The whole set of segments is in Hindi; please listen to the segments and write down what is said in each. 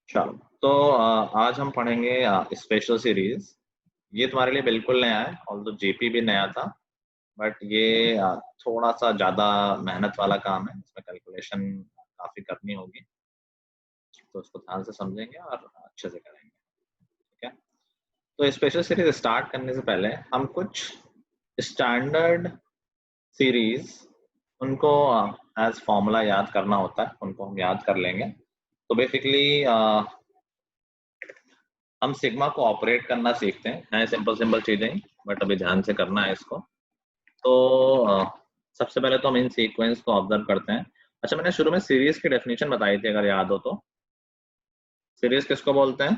चलो तो आज हम पढ़ेंगे स्पेशल सीरीज। ये तुम्हारे लिए बिल्कुल नया है, ऑल्दो जेपी भी नया था, बट ये थोड़ा सा ज्यादा मेहनत वाला काम है। इसमें कैलकुलेशन काफी करनी होगी, तो उसको ध्यान से समझेंगे और अच्छे से करेंगे। ठीक है, तो स्पेशल सीरीज स्टार्ट करने से पहले हम कुछ स्टैंडर्ड सीरीज उनको एज फॉर्मूला याद करना होता है, उनको हम याद कर लेंगे। तो बेसिकली हम सिग्मा को ऑपरेट करना सीखते हैं सिंपल सिंपल चीजें ही, बट अभी ध्यान से करना है इसको। तो सबसे पहले तो हम इन सीक्वेंस को ऑब्जर्व करते हैं। अच्छा, मैंने शुरू में सीरीज की डेफिनेशन बताई थी, अगर याद हो तो। सीरीज किसको बोलते हैं?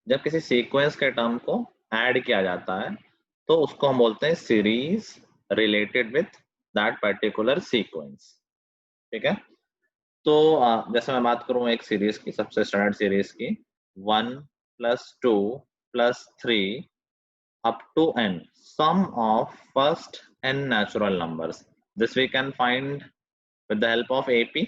जब किसी सीक्वेंस के टर्म को ऐड किया जाता है तो उसको हम बोलते हैं series related with that particular sequence. ठीक है, तो जैसे मैं बात करूं एक सीरीज की, सबसे स्टैंडर्ड सीरीज की, 1 + 2 + 3 up to n, sum of first n natural numbers. This we can find with the help of AP.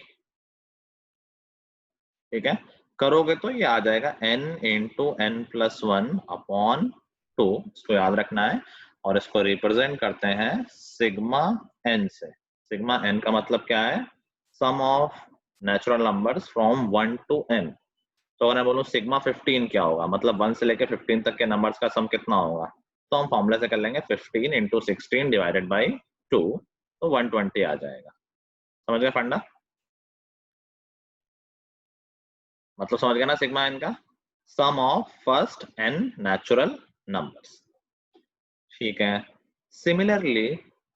ठीक है, करोगे तो ये आ जाएगा n इंटू n प्लस 1/2। इसको याद रखना है और इसको रिप्रेजेंट करते हैं सिग्मा n से। सिग्मा n का मतलब क्या है? Sum of natural numbers from 1 to n। तो अगर मैं बोलूं सिग्मा 15 क्या होगा, मतलब 1 से लेकर 15 तक के नंबर्स का सम कितना होगा? तो हम फॉर्मूले से कर लेंगे 15 इंटू 16 डिवाइडेड बाई 2, तो 120 आ जाएगा। समझ गए फंडा? मतलब समझ गए ना सिग्मा एन का? Sum of first N natural numbers. ठीक है, सिमिलरली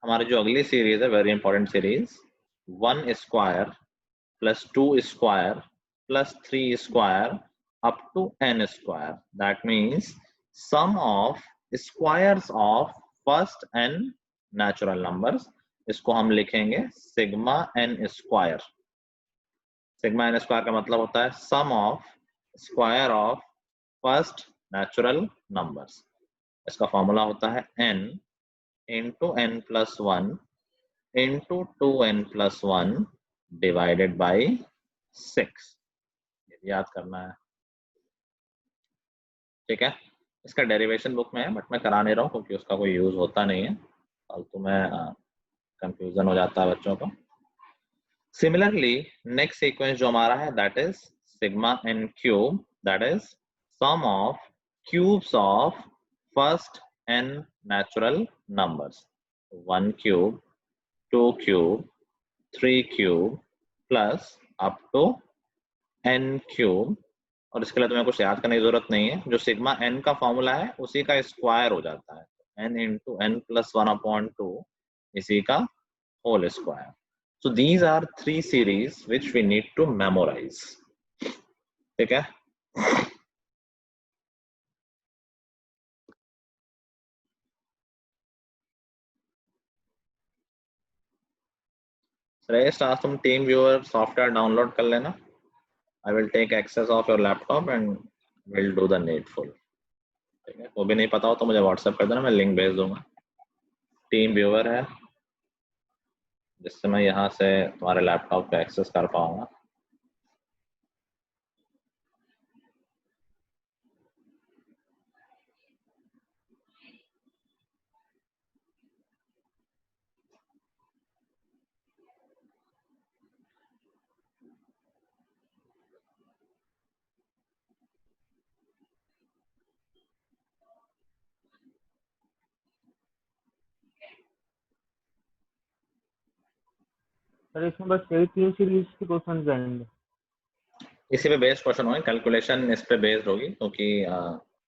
हमारी जो अगली सीरीज है, very important series, 1² + 2² + 3² up to n²। That means sum of squares of first n natural numbers। इसको हम लिखेंगे sigma n square. Sigma n square का मतलब होता है sum of square of first natural numbers. इसका फॉर्मूला होता है n into n plus 1 into 2n+1 divided by 6। याद करना है। ठीक है, इसका डेरिवेशन बुक में है, बट मैं करा नहीं रहा हूँ क्योंकि उसका कोई यूज होता नहीं है, फालतू में कंफ्यूजन हो जाता है बच्चों को। सिमिलरली नेक्स्ट सीक्वेंस जो हमारा है that is sigma n cube, that is sum of cubes of first n natural numbers. 1 cube, 2 cube, 3 cube plus up to n cube. और इसके लिए तुम्हें कुछ याद करने की जरूरत नहीं है, जो सिग्मा n का फॉर्मूला है उसी का स्क्वायर हो जाता है, n इंटू n प्लस 1/2 इसी का whole square. So these are three series which we need to memorize. ठीक है, श्रेष्ठ आज तुम टीम व्यूअर सॉफ्टवेयर डाउनलोड कर लेना। I will take access of your laptop and will do the needful। ठीक है, वो भी नहीं पता हो तो मुझे व्हाट्सएप कर देना, मैं लिंक भेज दूंगा। टीम व्यूअर है जिससे मैं यहाँ से तुम्हारे लैपटॉप पे एक्सेस कर पाऊंगा। सर इसमें बस यही 3 सीरीज के क्वेश्चन जाएंगे? इसी पे बेस्ड क्वेश्चन होंगे, कैलकुलेशन इस पे बेस्ड होगी, क्योंकि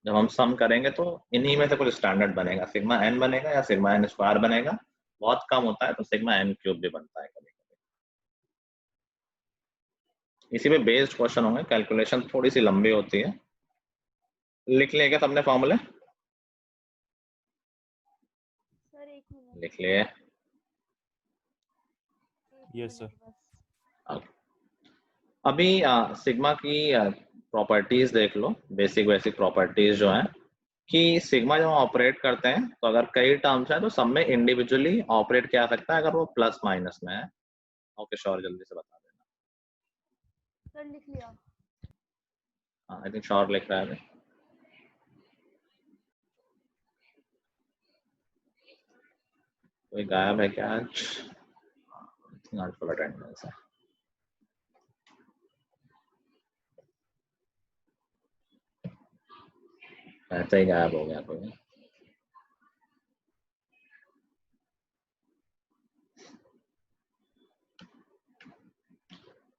जब हम सम करेंगे तो इन्हीं में से कुछ स्टैंडर्ड बनेगा। सिग्मा n बनेगा या सिग्मा n स्क्वायर बनेगा, बहुत कम होता है तो सिग्मा n क्यूब भी बनता है कभी कभी। इसी पे बेस्ड क्वेश्चन होंगे, कैलकुलेशन थोड़ी सी लंबी होती है। लिख लिए क्या सबने फॉर्मूले? सर एक मिनट। लिख लिए? Yes sir. अभी सिग्मा की प्रॉपर्टीज देख लो, बेसिक बेसिक प्रॉपर्टीज जो हैं। कि सिग्मा जब हम ऑपरेट करते हैं तो अगर कई टर्म्स हैं तो सब में इंडिविजुअली ऑपरेट किया जा सकता है अगर वो प्लस माइनस में है। ओके श्योर, जल्दी से बता देना। सर लिख लिया। हाँ आई थिंक श्योर लिख रहा है अभी। कोई गायब है क्या आज? नॉट फुल अटेंडेंस है। ऐसे ही गायब हो गया कोई।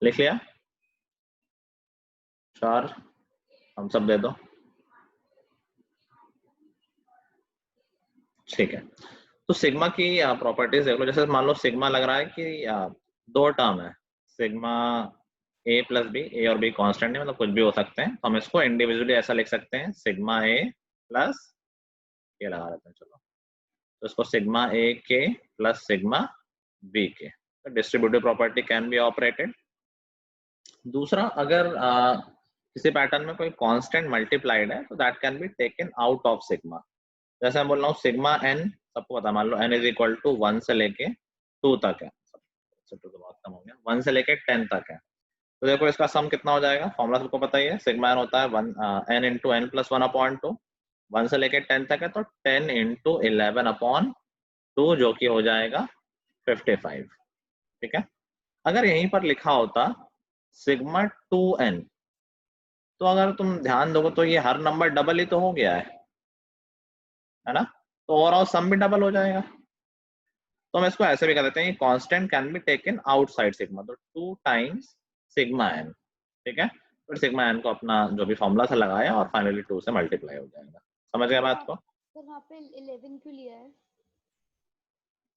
लिख लिया? श्योर, हम सब दे दो। ठीक है, तो सिग्मा की प्रॉपर्टीज देख लो। जैसे मान लो सिग्मा लग रहा है कि दो टर्म है, सिग्मा ए प्लस बी, ए और बी कांस्टेंट है, मतलब कुछ भी हो सकते हैं, तो हम इसको इंडिविजुअली ऐसा लिख सकते हैं, सिग्मा ए प्लस ये लगा देते हैं चलो, तो इसको सिग्मा ए के प्लस सिग्मा बी के। तो distributive property can be operated. दूसरा, अगर किसी पैटर्न में कोई कांस्टेंट मल्टीप्लाइड है तो that can be taken out of sigma. जैसे मैं बोल रहा हूँ सिग्मा एन, सबको पता, मान लो एन इज इक्वल टू 1 से लेके 2 तक है, तो बहुत कम हो गया, 1 से लेके 10 तक है, तो देखो इसका सम कितना हो जाएगा, फॉर्मूला सबको पता ही है, सिग्मा एन होता है 1 एन इंटू एन प्लस 1/2, 1 से लेके 10 तक है तो 10 इंटू 11/2 जो कि हो जाएगा 55। ठीक है, अगर यहीं पर लिखा होता सिग्मा 2n, तो अगर तुम ध्यान दोगे तो ये हर नंबर डबल ही तो हो गया है ना, तो ओवरऑल सम भी डबल हो जाएगा। तो हम इसको ऐसे भी कर देते हैं, constant can be taken outside sigma, तो 2 टाइम्स सिग्मा एन। ठीक है, फिर सिग्मा एन को अपना जो भी फॉर्मूला था लगाया और फाइनली 2 से मल्टीप्लाई हो जाएगा। समझ गए बात को? सर वहाँ पे 11 क्यों लिया है?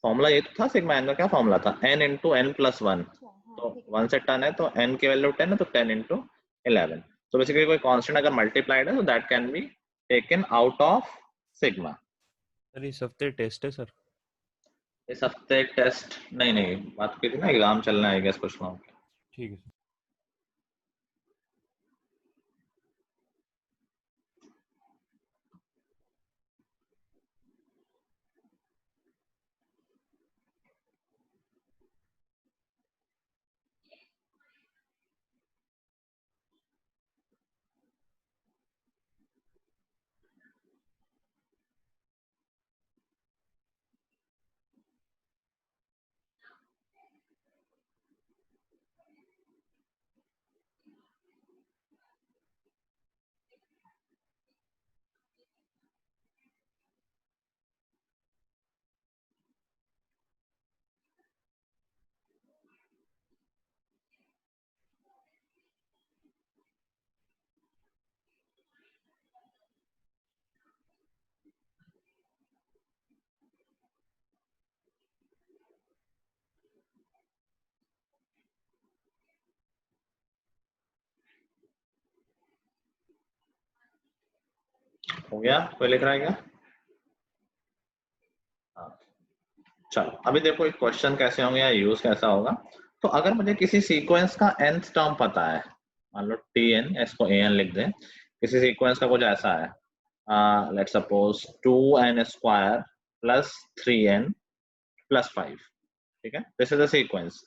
फॉर्मूला ये तो था, सिग्मा एन का क्या फॉर्मूला था, n इंटू एन प्लस 1, अच्छा हाँ तो ठीक 1 से 10 है तो n की वैल्यू 10 है तो 10 इंटू 11। तो बेसिकली कोई कांस्टेंट अगर मल्टीप्लाइड है तो that can be taken out of sigma. Sir इस हफ्ते टेस्ट है सर। इस हफ्ते टेस्ट नहीं, नहीं बात की थी ना, एग्जाम चलना है, गेस पूछ रहा हूँ। ठीक है सर। हो गया, कोई लिख रहा है क्या? हाँ चलो, अभी देखो एक क्वेश्चन कैसे होंगे या यूज कैसा होगा। तो अगर मुझे किसी सीक्वेंस का nth टर्म पता है, मान लो tn, इसको an लिख दें, किसी सीक्वेंस का कुछ ऐसा है, let's suppose 2n square plus 3n plus 5। ठीक है, दिस इज अ सीक्वेंस,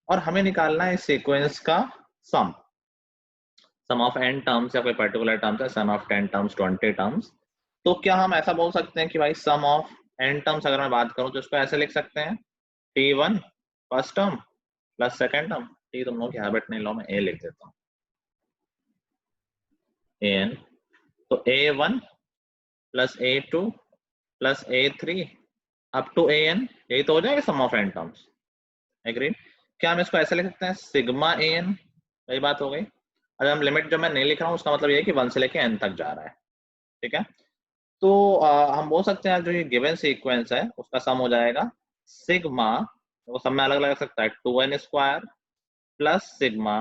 और हमें निकालना है इस सीक्वेंस का सम, सम ऑफ n टर्म्स या कोई पर्टिकुलर टर्म्स है, सम ऑफ 10 टर्म्स, 20 टर्म्स। तो क्या हम ऐसा बोल सकते हैं कि भाई सम ऑफ n टर्म्स अगर मैं बात करूं तो इसको ऐसे लिख सकते हैं, t1 first term plus second term, t तुम लोगों की हैबिट नहीं लो, मैं a लिख देता हूँ, an, तो a1 plus a2 plus a3 up to an, यही तो हो जाएगा sum of n terms. Agreed? क्या हम इसको ऐसे लिख सकते हैं, सिग्मा an, यही बात हो गई। अगर हम लिमिट जो मैं नहीं लिख रहा हूँ उसका मतलब ये है कि 1 से लेके n तक जा रहा है। ठीक है, तो हम बोल सकते हैं जो ये गिवन सीक्वेंस है उसका सम हो जाएगा सिग्मा, वो सब में अलग अलग सकता है, 2n square plus sigma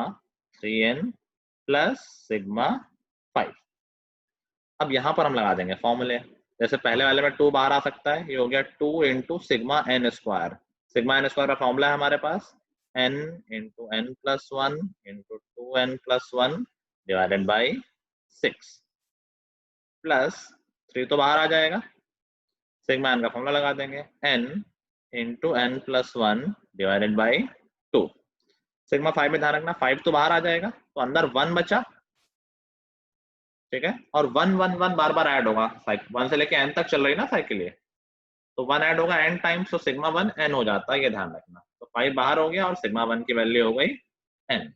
3n plus sigma 5। अब यहाँ पर हम लगा देंगे फॉर्मूले, जैसे पहले वाले में 2 बाहर आ सकता है, ये हो गया 2 into sigma N square, sigma N square का फॉर्मूला है हमारे पास n into N plus 1 into 2n plus 1 divided by 6 plus 3 तो बाहर आ जाएगा, सिग्मा एन का फॉर्मूला लगा देंगे, n into N plus 1 divided by 2। Sigma 5 में ध्यान रखना 5 तो बाहर आ जाएगा, तो अंदर 1 बचा, ठीक है, और 1 1 1 बार बार ऐड होगा, 1 से लेके n तक चल रही ना साइकिल ये, तो 1 ऐड होगा n टाइम्स, तो सिग्मा 1 n हो जाता है, ये ध्यान रखना। तो 5 बाहर हो गया और सिग्मा 1 की वैल्यू हो गई n।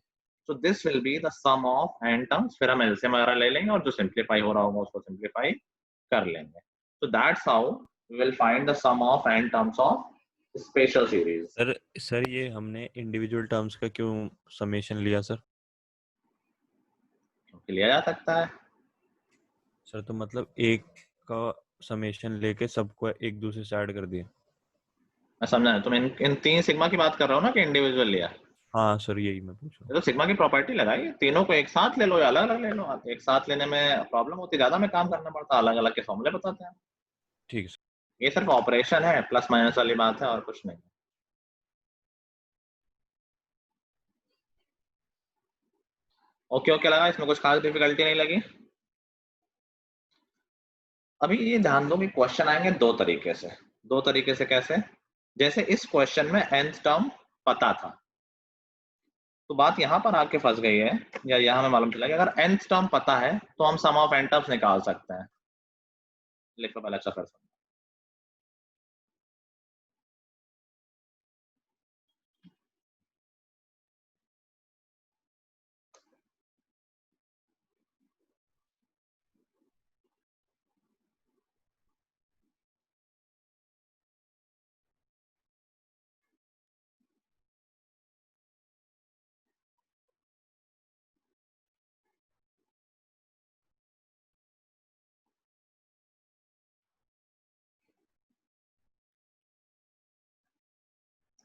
So this will be the sum of n terms, फिर हम एलसीएम वगैरह ले लेंगे और जो सिंप्लीफाई हो रहा होगा उसको सिंप्लीफाई कर लेंगे। So that's how we will find the sum of n terms of special series. Sir ये हमने इंडिविजुअल टर्म्स का क्यों समेशन लिया सर? लिया जा सकता है सर तो मतलब एक का समेशन लेके सबको एक दूसरे से ऐड कर दिया। मैं समझा, तुम इन 3 सिग्मा की बात कर रहे हो ना कि इंडिविजुअल लिया? हाँ सर यही मैं पूछ रहा हूँ। ये तो सिग्मा की प्रॉपर्टी लगाई, तीनों को एक साथ ले लो या अलग अलग ले लो, एक साथ लेने में प्रॉब्लम होती, ज्यादा में काम करना पड़ता, अलग अलग के फॉर्मूले बताते हैं। ठीक है सर। ये सिर्फ ऑपरेशन है, प्लस माइनस वाली बात है और कुछ नहीं। ओके ओके लगा, इसमें कुछ खास डिफिकल्टी नहीं लगी? अभी ये ध्यान दो कि क्वेश्चन आएंगे दो तरीके से। दो तरीके से कैसे? जैसे इस क्वेश्चन में nth टर्म पता था, तो बात यहां पर आके फंस गई है, या यहां हमें मालूम चला कि अगर nth टर्म पता है तो हम सम ऑफ n टर्म्स निकाल सकते हैं। लिखो पहले अच्छा कर सकते हैं।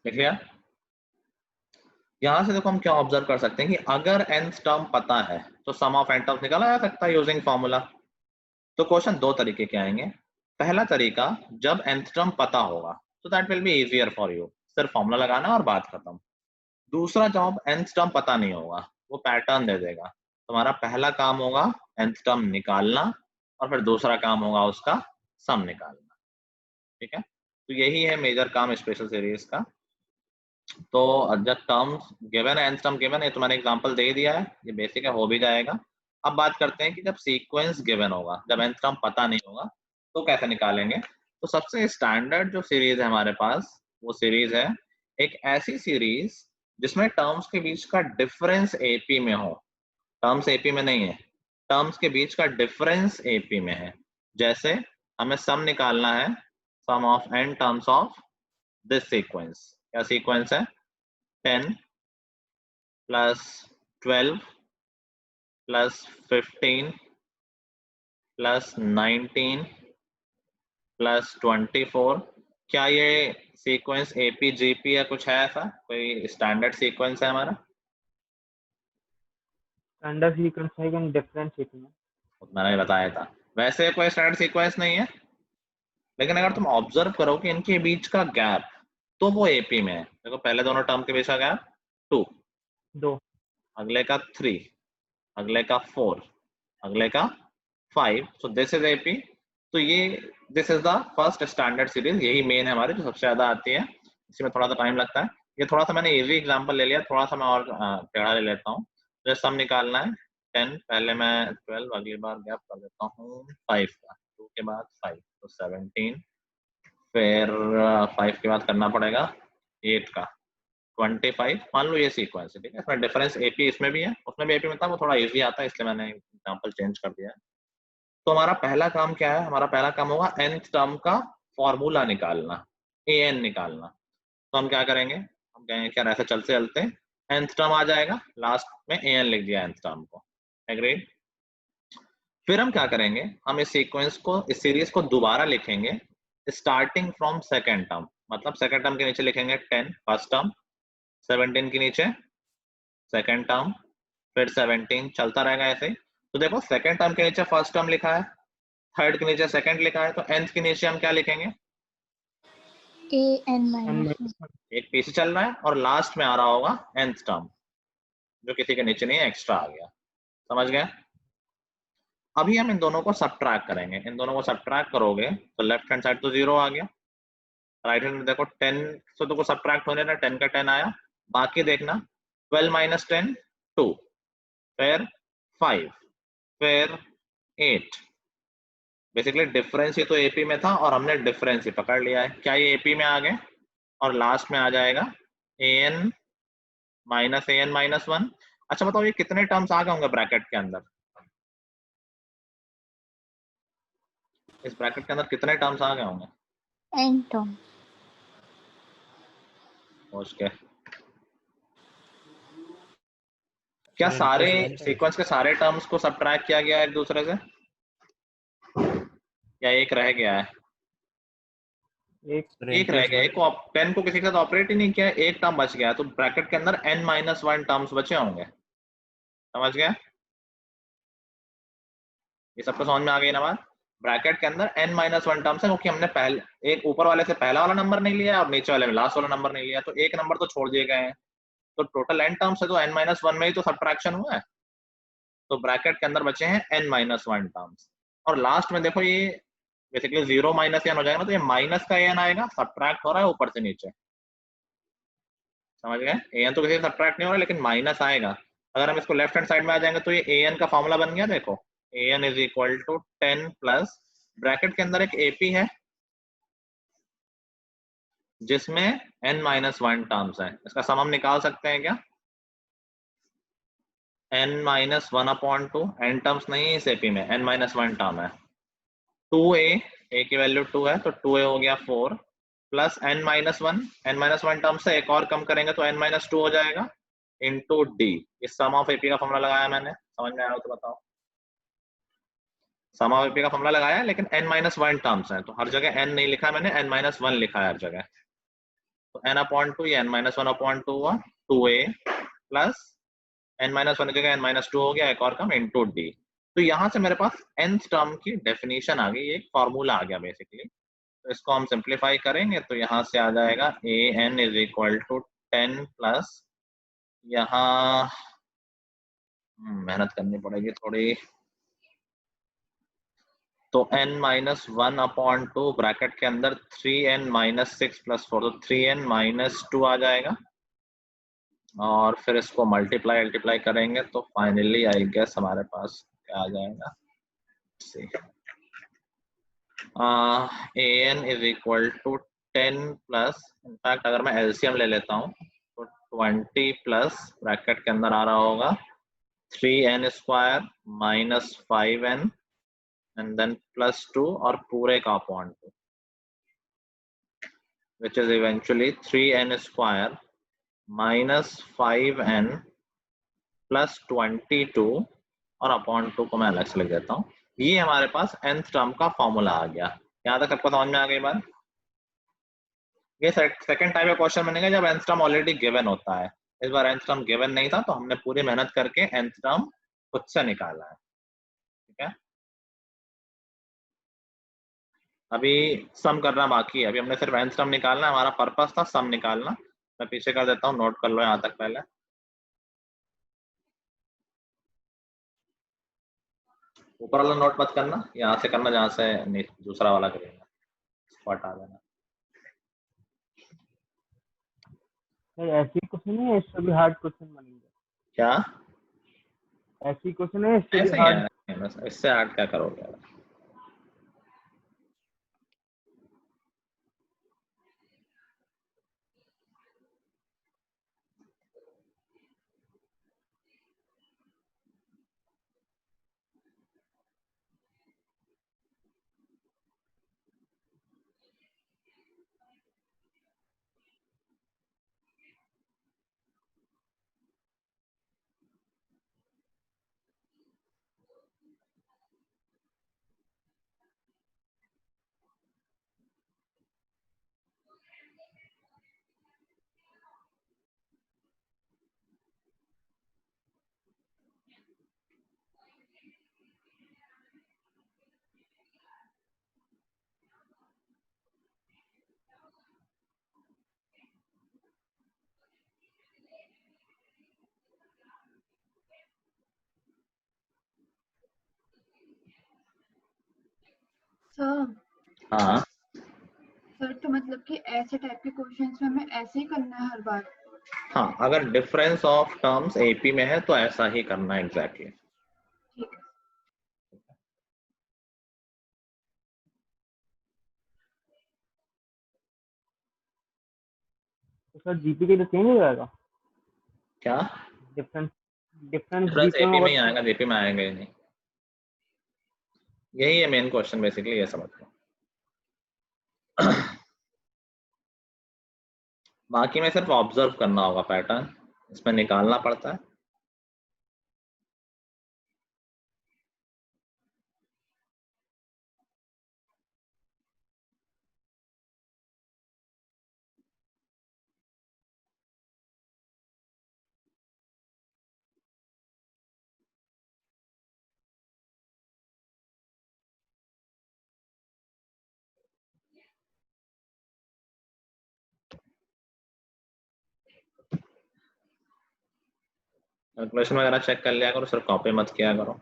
लिख लिया? यहां से देखो हम क्या ऑब्जर्व कर सकते हैं कि अगर nth टर्म पता है तो सम ऑफ n टर्म्स निकाला जा सकता है यूजिंग फॉर्मूला। तो क्वेश्चन दो तरीके के आएंगे। पहला तरीका, जब nth टर्म पता होगा तो that will be easier for you, सिर्फ फॉर्मूला लगाना और बात खत्म। दूसरा, जब nth टर्म पता नहीं होगा, वो पैटर्न दे देगा, तुम्हारा पहला काम होगा nth टर्म निकालना और फिर दूसरा काम होगा उसका सम निकालना, ठीक है? तो यही है मेजर काम स्पेशल सीरीज का। तो जब टर्म्स गिवन है, nth टर्म गिवन है, तो मैंने एग्जांपल दे दिया है, ये बेसिक है, हो भी जाएगा। अब बात करते हैं कि जब सीक्वेंस गिवन होगा, जब nth टर्म पता नहीं होगा, तो कैसे निकालेंगे? तो सबसे स्टैंडर्ड जो सीरीज है हमारे पास, वो सीरीज है एक ऐसी सीरीज जिसमें टर्म्स के बीच का डिफरेंस एपी में हो। टर्म्स एपी में नहीं है, टर्म्स के बीच का डिफरेंस एपी में है। जैसे हमें सम निकालना है, sum of n terms of this sequence. क्या सीक्वेंस है? 10 प्लस 12 प्लस 15 प्लस 19 प्लस 24। क्या ये सीक्वेंस एपीजीपी या कुछ है ऐसा? कोई स्टैंडर्ड सीक्वेंस है हमारा? स्टैंडर्ड सीक्वेंस है लेकिन डिफरेंस सीक्वेंस है। मैंने बताया था, वैसे कोई स्टैंडर्ड सीक्वेंस नहीं है, लेकिन अगर तुम ऑब्जर्व करो कि इनके बीच का गैप, तो वो एपी में है। देखो पहले दोनों टर्म के बीच का गैप 2, 2, अगले का 3, अगले का 4, अगले का 5, सो दिस इज एपी। तो ये this is the first standard series, यही मेन है हमारी जो सबसे ज्यादा आती है, इसमें थोड़ा सा टाइम लगता है। ये थोड़ा सा मैंने इजी एग्जांपल ले लिया, थोड़ा सा मैं और टेढ़ा ले लेता हूँ। जैसे सम निकालना है 10, पहले मैं 12, अगली बार गैप कर देता हूँ 5 का, 2 के बाद 5, तो 17, फिर 5 के बाद करना पड़ेगा 8 का 25। मान लो ये सीक्वेंस है, ठीक है, इसमें डिफरेंस एपी इसमें भी है, उसमें भी एपी में था, वो थोड़ा इजी आता है, इसलिए मैंने एग्जांपल चेंज कर दिया है। तो हमारा पहला काम क्या है? हमारा पहला काम होगा nth टर्म का फॉर्मूला निकालना, an निकालना। तो हम क्या करेंगे? हम कहेंगे क्या, ऐसे चलते चलते nth टर्म आ जाएगा, लास्ट में an लिख दिया nth टर्म को, एग्रीड? फिर हम क्या करेंगे? हम इस सीक्वेंस को, इस सीरीज को दोबारा लिखेंगे स्टार्टिंग फ्रॉम सेकेंड टर्म, मतलब सेकेंड टर्म के नीचे लिखेंगे 10 फर्स्ट टर्म, 17 के नीचे सेकेंड टर्म, फिर 17, चलता रहेगा ऐसे ही। तो देखो सेकेंड टर्म के नीचे फर्स्ट टर्म लिखा है, थर्ड के नीचे सेकंड लिखा है, तो nth के नीचे हम क्या लिखेंगे? an n minus 1. एक पीछे चल रहा है और लास्ट में आ रहा होगा nth टर्म, जो किसी के नीचे नहीं है, एक्स्ट्रा आ गया। समझ गए? अभी हम इन दोनों को सब्ट्रैक्ट करेंगे, इन दोनों को सब्ट्रैक्ट करोगे तो लेफ्ट हैंड साइड तो 0 आ गया, राइट हैंड में देखो 10 से तो सब्ट्रैक्ट होने ना, 10 का 10 आया, बाकी देखना 12 माइनस 10 2, फिर 5, फिर 8। बेसिकली डिफरेंस ही तो एपी में था और हमने डिफरेंस ही पकड़ लिया है, क्या ये एपी में आ गए, और लास्ट में आ जाएगा an माइनस an माइनस 1। अच्छा बताओ ये कितने टर्म्स आ गए होंगे ब्रैकेट के अंदर, इस ब्रैकेट के अंदर कितने टर्म्स आ गए होंगे n term. सोच के? क्या N सारे plus 1 सीक्वेंस के सारे टर्म्स को सब्ट्रैक्ट किया गया है एक दूसरे से, या एक रह गया है? एक एक रह गया, एक 10 को किसी के साथ ऑपरेट ही नहीं किया, एक टर्म बच गया, तो ब्रैकेट के अंदर n माइनस 1 टर्म्स बचे होंगे, समझ गए? ये सबको समझ में आ गई ना बात? ब्रैकेट के अंदर n माइनस 1 टर्म्स है, क्योंकि हमने पहले एक ऊपर वाले से पहला वाला नंबर नहीं लिया और नीचे वाले में लास्ट वाला नंबर नहीं लिया, तो एक नंबर तो छोड़ दिए गए हैं, तो टोटल n टर्म्स है तो n माइनस 1 में ही तो सब्ट्रैक्शन हुआ है, तो ब्रैकेट के अंदर बचे हैं n माइनस 1 टर्म्स। और लास्ट में देखो ये बेसिकली 0 माइनस n हो जाएगा ना, तो ये माइनस का n आएगा, सब्ट्रैक्ट हो रहा है ऊपर से नीचे, समझ गए? an तो किसी से सब्ट्रैक्ट नहीं हो रहा लेकिन माइनस आएगा। अगर हम इसको लेफ्ट हैंड साइड में आ जाएंगे तो ये an का फॉर्मूला बन गया, देखो an is equal to 10 plus bracket के अंदर एक ap है जिसमें n माइनस 1 टर्म्स है, इसका सम हम निकाल सकते हैं क्या? n minus 1 upon 2, n terms नहीं है इस एपी में, n माइनस 1 टर्म है, 2a, a की वैल्यू 2 है तो 2a हो गया 4 plus n minus 1, n minus 1 term से एक और कम करेंगे तो n माइनस 2 हो जाएगा इनटू d। इस सम ऑफ एपी का फॉर्मूला लगाया मैंने, समझ में आया हो तो बताओ? सम ऑफ एपी का फॉर्मूला लगाया लेकिन n माइनस 1 टर्म्स है, तो हर जगह n नहीं लिखा है मैंने, n माइनस 1 लिखा है हर जगह, तो n अपॉन 2, ये n माइनस 1 अपॉन 2 हुआ, 2a प्लस n माइनस 1 की जगह n माइनस 2 हो गया, एक और कम इनटू d। तो यहाँ से मेरे पास nth टर्म की डेफिनेशन आ गई, एक फॉर्मूला आ गया बेसिकली, तो इसको हम सिंप्लीफाई करेंगे तो यहाँ से आ जाएगा A N is equal to 10 plus, यहाँ मेहनत करनी पड़ेगी थोड़ी, तो n माइनस 1 अपॉन 2 ब्रैकेट के अंदर 3n माइनस 6 प्लस 4, तो 3n माइनस 2 आ जाएगा, और फिर इसको मल्टीप्लाई करेंगे तो फाइनली आई गेस हमारे पास क्या आ जाएगा, A N is equal to 10 plus, in fact अगर मैं एलसीएम ले लेता हूँ तो 20 प्लस ब्रैकेट के अंदर आ रहा होगा 3n square minus 5n and then plus 2 और पूरे का upon 2, which is eventually 3n square minus 5n plus 22 और अपॉन 2 को मैं अलग से लिख देता हूँ। ये हमारे पास nth टर्म का फॉर्मूला आ गया। यहाँ तक सबको समझ में आ गई बात? ये सेकंड टाइप का क्वेश्चन बनेगा जब nth टर्म ऑलरेडी गिवन होता है। इस बार nth टर्म गिवन नहीं था तो हमने पूरी मेहनत करके nth टर्म खुद से निकाला है, ठीक है? अभी सम करना बाकी है, अभी हमने सिर्फ nth टर्म निकालना है, हमारा पर्पस था सम निकालना। मैं पीछे कर देता हूँ, नोट कर लो यहाँ तक पहले। ऊपर वाला नोट मत करना, यहाँ से करना जहाँ से दूसरा वाला करेंगे, स्पॉट आ जाना। ऐसी क्वेश्चन नहीं है, इससे भी हार्ड क्वेश्चन बनेंगे। क्या ऐसी क्वेश्चन है, इससे भी ऐसे ही हार्ड। है, बस इससे हार्ड क्या करोगे? सर हाँ सर तो मतलब कि ऐसे टाइप के क्वेश्चंस में हमें ऐसे ही करना है हर बार? हाँ, अगर डिफरेंस ऑफ टर्म्स एपी में है तो ऐसा ही करना है एग्जैक्टली। ठीक है। तो सर जीपी के लिए चेंज हो जाएगा क्या डिफरेंस? डिफरेंस डिफरेंस जीपी में एपी में होगा ही आएगा, जीपी में आएगा ही नहीं। यही है मेन क्वेश्चन बेसिकली, ये समझ लो। बाकी में सिर्फ ऑब्जर्व करना होगा पैटर्न, इसमें निकालना पड़ता है। कैलकुलेशन वगैरह चेक कर लिया करो, सिर्फ कॉपी मत किया करो।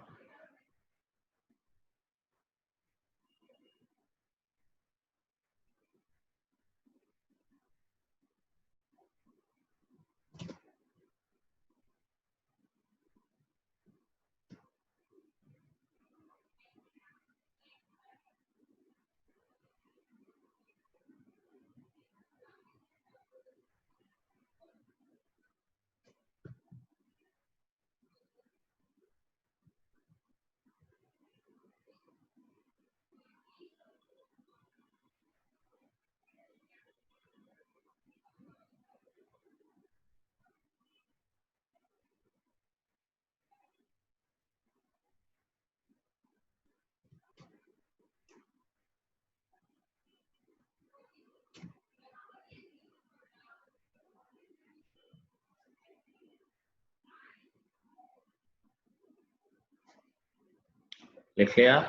लिख लिया?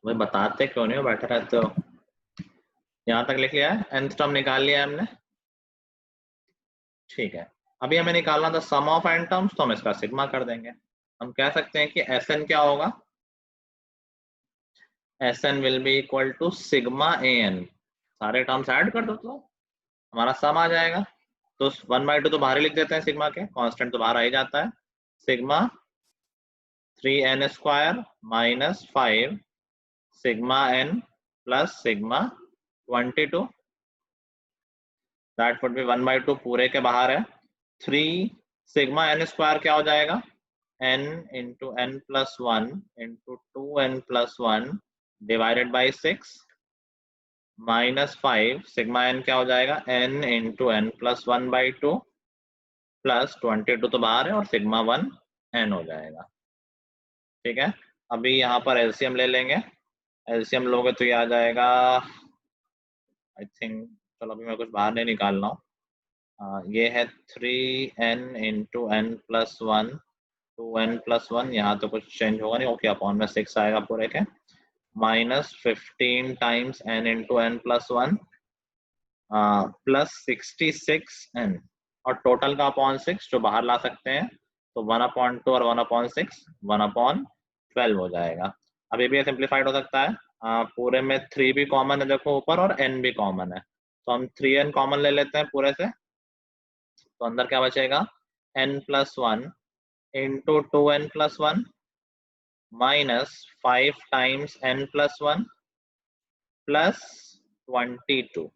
भाई बताते क्यों नहीं हो, बैठे रहते हो। यहाँ तक लिख लिया है, nth टर्म निकाल लिया है हमने। ठीक है, अभी हमें निकालना था सम ऑफ n टर्म्स, तो हम इसका सिग्मा कर देंगे। हम कह सकते हैं कि Sn क्या होगा, Sn will be equal to sigma an। सारे टर्म्स ऐड कर दो तो हमारा सम आ जाएगा। तो 1/2 तो बाहर ही लिख देते हैं, सिग्मा के कांस्टेंट तो बाहर आ ही जाता है। Sigma 3n square minus 5 sigma n plus sigma 22, that would B 1/2 पूरे के बाहर है। 3 सिग्मा n स्क्वायर क्या हो जाएगा, n into n plus 1 into 2n plus 1 divided by 6 minus 5 sigma n क्या हो जाएगा, n into n plus 1/2 plus 22 तो बाहर है और सिग्मा 1 n हो जाएगा। ठीक है, अभी यहाँ पर एलसीएम ले लेंगे। एलसीएम लोगे तो ये आ जाएगा आई थिंक, चलो अभी मैं कुछ बाहर नहीं निकाल रहा हूँ। ये है 3n into n plus 1 2n plus 1, यहाँ तो कुछ चेंज होगा नहीं, ओके अपॉन में 6 आएगा पूरे के, minus 15 times n into n plus 1 plus 66n, और टोटल का अपॉन 6 जो बाहर ला सकते हैं, तो 1/2 और 1/6 1/12 हो जाएगा। अब ये भी सिंप्लीफाइड हो सकता है, पूरे में 3 भी कॉमन है देखो ऊपर, और n भी कॉमन है, तो हम 3n कॉमन ले लेते हैं पूरे से, तो अंदर क्या बचेगा, n plus 1 into 2n plus 1 minus 5 times n plus 1 plus 22,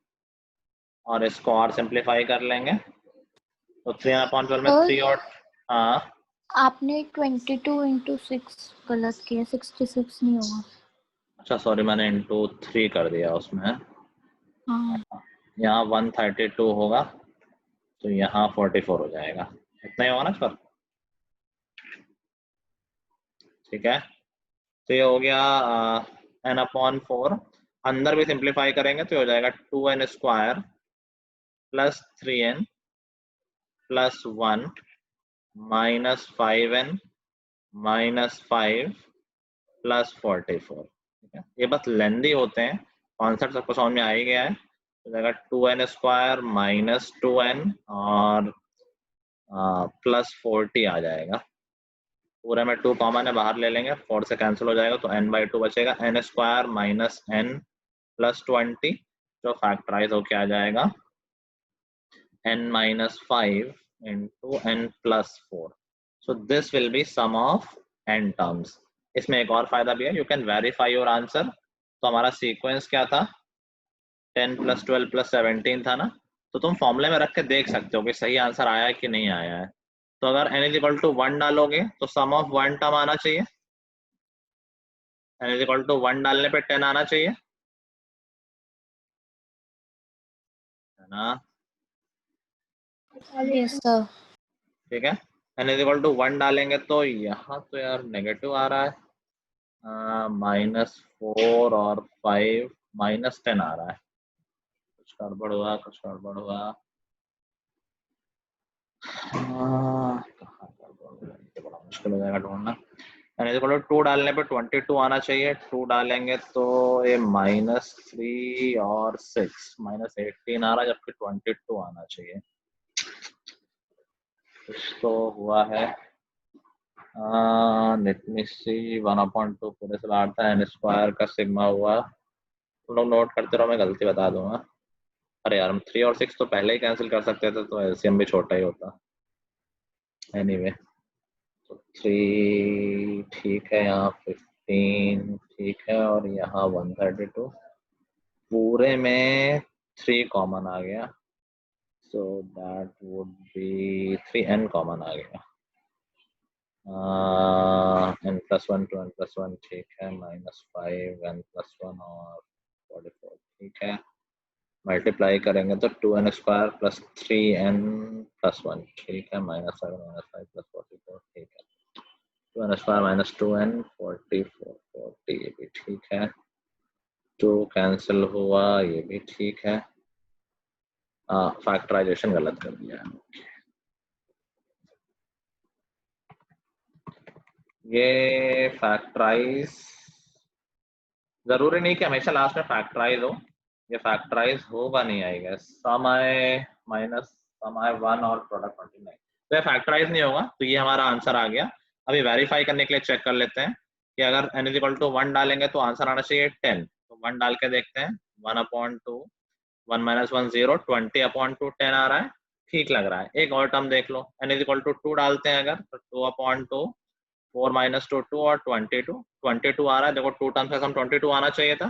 और इसको और सिंप्लीफाई कर लेंगे, तो 3/12 में 3 और हाँ आपने 22 इंटू 6 गलत किया, 66 नहीं होगा। अच्छा सॉरी, मैंने इंटू 3 कर दिया उसमें। हाँ यहाँ 132 होगा, तो यहाँ 44 हो जाएगा, इतना ही होगा ना सर। ठीक है, तो ये हो गया n/4, अंदर भी सिंप्लीफाई करेंगे तो हो जाएगा 2n square plus 3n plus 1 minus 5n minus 5 plus 44। ठीक है, ये बस लेंदी होते हैं, कॉन्सेप्ट सबको समझ में आ ही गया है। हो जाएगा 2n स्क्वायर माइनस 2n और प्लस 40 आ जाएगा। पूरे में 2 कॉमन है, बाहर ले लेंगे, 4 से कैंसिल हो जाएगा तो n/2 बचेगा, n square minus n plus 20 जो फैक्टराइज होके आ जाएगा n minus 5 into n plus 4. So this will be sum of n terms. इसमें एक और फायदा भी है, you can verify your answer. तो हमारा सीक्वेंस क्या था, 10 प्लस 12 प्लस 17 था ना, तो तुम फॉर्मूले में रख के देख सकते हो कि सही आंसर आया है कि नहीं आया है. तो अगर n इज इक्वल टू 1 डालोगे तो सम ऑफ 1 टर्म आना चाहिए, n इज इक्वल टू 1 डालने पे 10 आना चाहिए, है ना? Yes sir. ठीक है, n इज इक्वल टू 1 डालेंगे तो यहाँ तो यार नेगेटिव आ रहा है, -4 और 5 -10 आ रहा है. कुछ गड़बड़ हुआ, कुछ गड़बड़ हुआ. कहाँ गड़बड़ हुआ, ये बड़ा मुश्किल हो जाएगा ढूंढना. n इज इक्वल टू 2 डालने पे 22 आना चाहिए, 2 डालेंगे तो ये -3 और 6 -18 आ रहा है, जबकि 22 आना चाहिए. कुछ तो हुआ है. लेट मी सी, 1/2 पूरे से बाहर था, n स्क्वायर का सिग्मा हुआ. तुम लोग नोट करते रहो, मैं गलती बता दूंगा. अरे यार, हम 3 और 6 तो पहले ही कैंसिल कर सकते थे, तो एलसीएम भी छोटा ही होता. एनीवे, तो 3 ठीक है, यहाँ 15 ठीक है, और यहाँ 132. पूरे में 3 कॉमन आ गया, so that would be 3n common आ गया. n प्लस 1 2n प्लस 1 ठीक है, -5 n प्लस 1 और 44 ठीक है. मल्टीप्लाई करेंगे तो 2n square plus 3n plus 1 ठीक है, -7 -5 प्लस 44 ठीक है. 2n स्क्वायर माइनस 2n 44 40 ये भी ठीक है. 2 कैंसिल हुआ, ये भी ठीक है. फैक्टराइजेशन गलत कर दिया है. ये फैक्टराइज जरूरी नहीं कि हमेशा लास्ट में फैक्टराइज हो, ये फैक्टराइज होगा नहीं आएगा. सम आए माइनस सम आए 1 और प्रोडक्ट 29, तो ये फैक्टराइज नहीं होगा. तो ये हमारा आंसर आ गया. अभी वेरीफाई करने के लिए चेक कर लेते हैं कि अगर n इज इक्वल टू 1 डालेंगे तो आंसर आना चाहिए 10. तो 1 डाल के देखते हैं, 1/2 1 माइनस 1 0, 20/2 10 आ रहा है, ठीक लग रहा है. एक और टर्म देख लो, n इज इक्वल टू 2 डालते हैं अगर, तो 2/2 4 माइनस 2 2 और 22 आ रहा है. देखो 2 टर्म्स का सम 22 आना चाहिए था.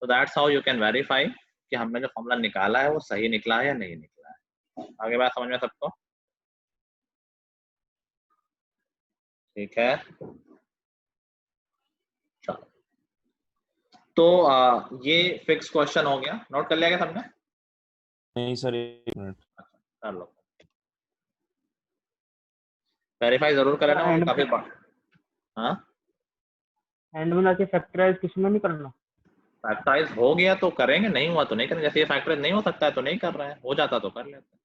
तो that's how you can verify कि हमने जो फॉर्मूला निकाला है वो सही निकला है या नहीं निकला है. आगे बात समझ में सबको? ठीक है, चलो. तो ये फिक्स क्वेश्चन हो गया. नोट कर लिया क्या सबने? नहीं सर, 1 मिनट. कर लो, वेरीफाई जरूर कर लेना. एंड काफी हाँ, एंड में आके फैक्टराइज किसी में नहीं करना. फैक्टराइज हो गया तो करेंगे, नहीं हुआ तो नहीं करेंगे. जैसे ये फैक्टराइज नहीं हो सकता है तो नहीं कर रहे हैं, हो जाता तो कर लेते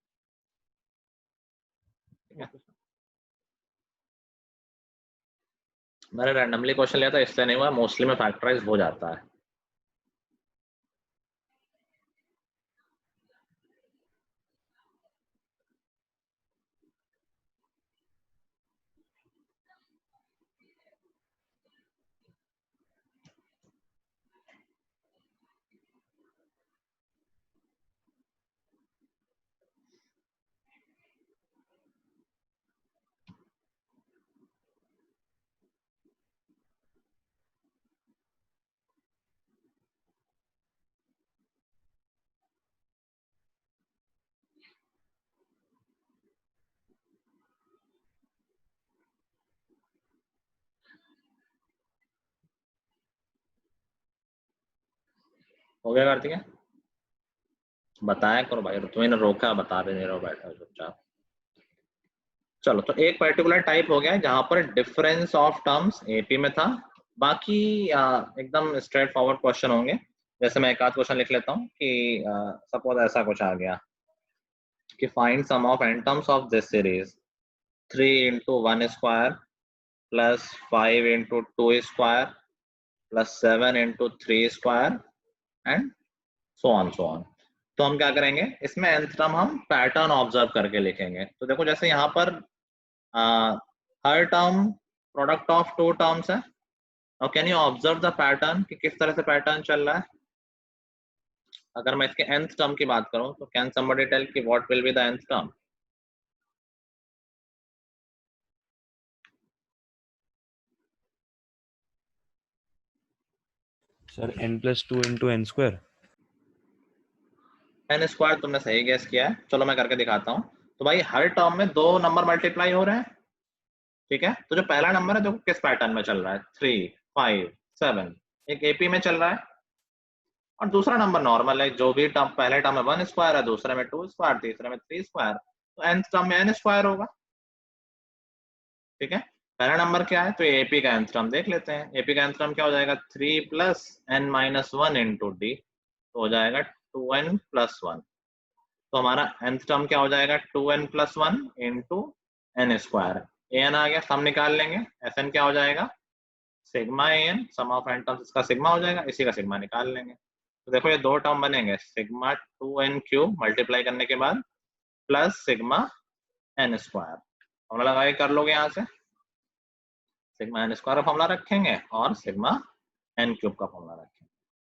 हैं. मैंने रैंडमली क्वेश्चन लिया था इसलिए नहीं हुआ, मोस्टली में फैक्टराइज हो जाता है. हो गया कार्तिक? बताया करो भाई, तुम्हें रोका, बता भी नहीं रहो, बैठा हो चुपचाप. चलो, तो एक पर्टिकुलर टाइप हो गया जहां पर डिफरेंस ऑफ टर्म्स एपी में था. बाकी एकदम स्ट्रेट फॉरवर्ड क्वेश्चन होंगे. जैसे मैं एक आध क्वेश्चन लिख लेता हूँ कि सपोज ऐसा कुछ आ गया कि find sum of n terms of this series 3 into 1 square plus 5 into 2 square plus 7 into 3 square and so on. तो हम क्या करेंगे, इसमें nth टर्म हम पैटर्न ऑब्जर्व करके लिखेंगे. तो देखो जैसे यहाँ पर हर term product of two terms है। और can you observe the pattern कि किस तरह से पैटर्न चल रहा है। अगर मैं इसके nth टर्म की बात करूं तो कैन समबडी टेल कि what will be the nth term. Sir n+2 into N square. n square तुमने सही गेस किया है। चलो मैं करके दिखाता हूँ। तो भाई हर टर्म में दो नंबर मल्टीप्लाई हो रहे हैं, ठीक है। तो जो पहला नंबर है देखो किस पैटर्न में चल रहा है, 3, 5, 7, एक एपी में चल रहा है। और दूसरा नंबर नॉर्मल है, जो भी टर्म पहले टर्म में 1 स्क्वायर है, दूसरे में 2 स्क्वायर, तीसरे में 3 स्क्वायर, तो nth टर्म में n स्क्वायर होगा, ठीक है। पहला नंबर क्या है, तो एपी का nth टर्म देख लेते हैं। एपी का nth टर्म क्या हो जाएगा, 3 + n-1 इंटू डी, तो हो जाएगा 2n + 1। तो हमारा nth टर्म क्या हो जाएगा, 2n + 1 into n square. an आ गया, सम निकाल लेंगे। Sn क्या हो जाएगा, sigma an, sum of n terms इसका सिग्मा हो जाएगा, इसी का सिग्मा निकाल लेंगे। तो देखो ये दो टर्म बनेंगे, सिग्मा 2n³ मल्टीप्लाई करने के बाद plus sigma n square. Formula लगा के कर लोगे, यहाँ से सिग्मा n स्क्वायर का फॉर्मूला रखेंगे और सिग्मा n³ का फॉर्मूला रखेंगे।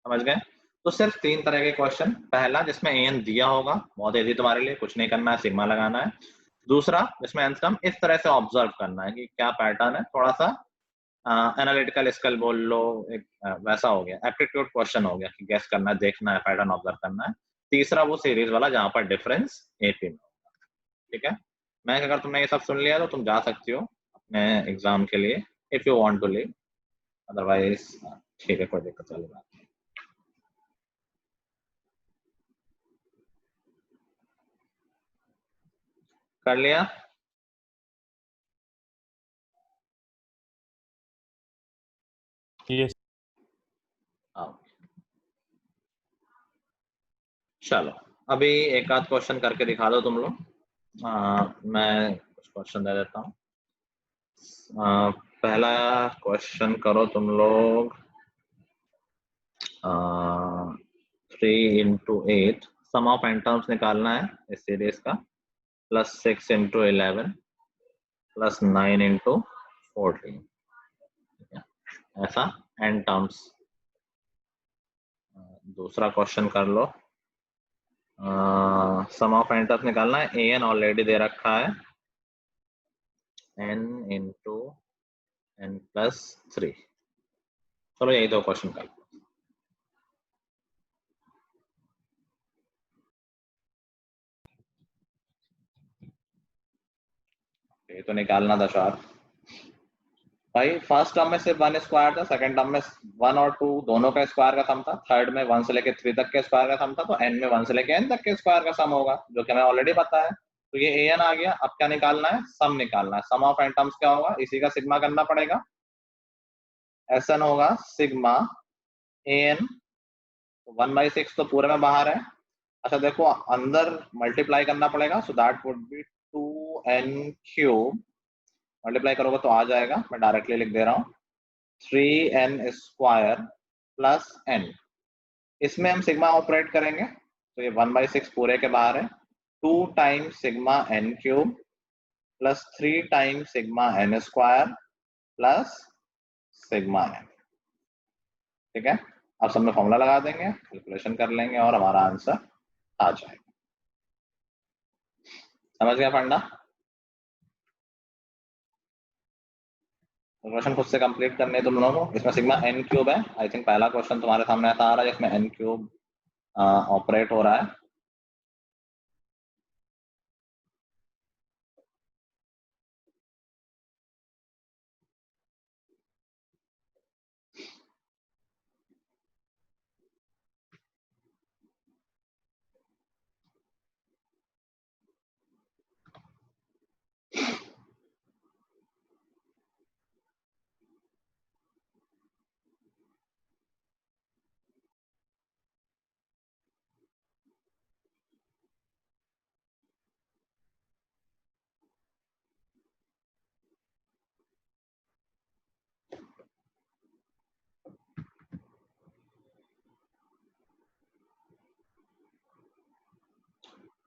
समझ गए। तो सिर्फ 3 तरह के क्वेश्चन, पहला जिसमें an दिया होगा, बहुत इजी तुम्हारे लिए, कुछ नहीं करना है, सिग्मा लगाना है। दूसरा जिसमें nth टर्म इस तरह से ऑब्जर्व करना है कि क्या पैटर्न है, थोड़ा सा एनालिटिकल स्किल बोल लो, एक वैसा हो गया, एप्टीट्यूड क्वेश्चन हो गया कि गेस करना है, देखना है, पैटर्न ऑब्जर्व करना है। तीसरा वो सीरीज वाला जहां पर डिफरेंस एपी में होगा, ठीक है। मैं अगर तुमने ये सब सुन लिया तो तुम जा सकती हो अपने एग्जाम के लिए, if you want to leave, otherwise ठीक है, कोई दिक्कत वाली बात नहीं। कर लिया। यस। चलो अभी एक आध क्वेश्चन करके दिखा दो तुम लोग। मैं कुछ क्वेश्चन दे देता हूँ। पहला क्वेश्चन करो तुम लोग, 3 × 8 सम ऑफ n टर्म्स निकालना है इस सीरीज का, +6 × 11 +9 × 14, ऐसा n टर्म्स। दूसरा क्वेश्चन कर लो, सम ऑफ n टर्म्स निकालना है, an ऑलरेडी दे रखा है, n × n + 3। चलो यही दो क्वेश्चन कर लो। ये तो निकालना था शार्प भाई। फर्स्ट टर्म में सिर्फ 1 स्क्वायर था, सेकंड टर्म में 1 और 2 दोनों का स्क्वायर का सम था, थर्ड में 1 से लेके 3 तक के स्क्वायर का सम था, तो n में 1 से लेके n तक के स्क्वायर का सम होगा, जो कि हमें ऑलरेडी पता है। तो ये an आ गया। अब क्या निकालना है, सम निकालना है। सम ऑफ n टर्म्स क्या होगा, इसी का सिग्मा करना पड़ेगा। Sn होगा सिग्मा an, 1/6 तो पूरे में बाहर है। अच्छा देखो, अंदर मल्टीप्लाई करना पड़ेगा, सो that would B 2n³ multiply करोगे तो आ जाएगा, मैं डायरेक्टली लिख दे रहा हूँ, 3n² + n। इसमें हम सिग्मा ऑपरेट करेंगे, तो ये 1/6 पूरे के बाहर है, 2 times sigma n³ + 3 times sigma n² + sigma n, ठीक है। अब सब में फॉर्मूला लगा देंगे, कैलकुलेशन कर लेंगे और हमारा आंसर आ जाएगा। समझ गया फंडा। क्वेश्चन खुद से कंप्लीट करने तुम लोगों को। इसमें सिग्मा n³ है, आई थिंक पहला क्वेश्चन तुम्हारे सामने ऐसा आ रहा है जिसमें n³ ऑपरेट हो रहा है।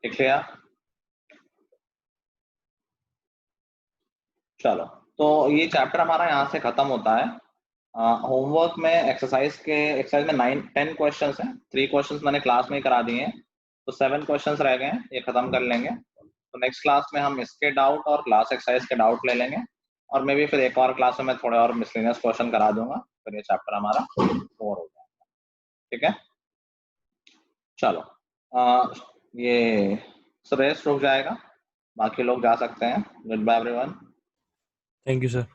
लिख लिया। चलो तो ये चैप्टर हमारा यहाँ से खत्म होता है। होमवर्क में एक्सरसाइज में 10 क्वेश्चंस हैं। 3 क्वेश्चंस मैंने क्लास में ही करा दिए हैं, तो 7 क्वेश्चंस रह गए हैं, ये खत्म कर लेंगे। तो नेक्स्ट क्लास में हम इसके डाउट और क्लास एक्सरसाइज के डाउट ले लेंगे, और मे भी फिर एक और क्लास में मैं थोड़े और मिसलेनियस क्वेश्चन करा दूंगा, फिर ये चैप्टर हमारा ओवर हो जाएगा। ठीक है, चलो ये रेस्ट रुक जाएगा, बाकी लोग जा सकते हैं। Good bye everyone. Thank you sir.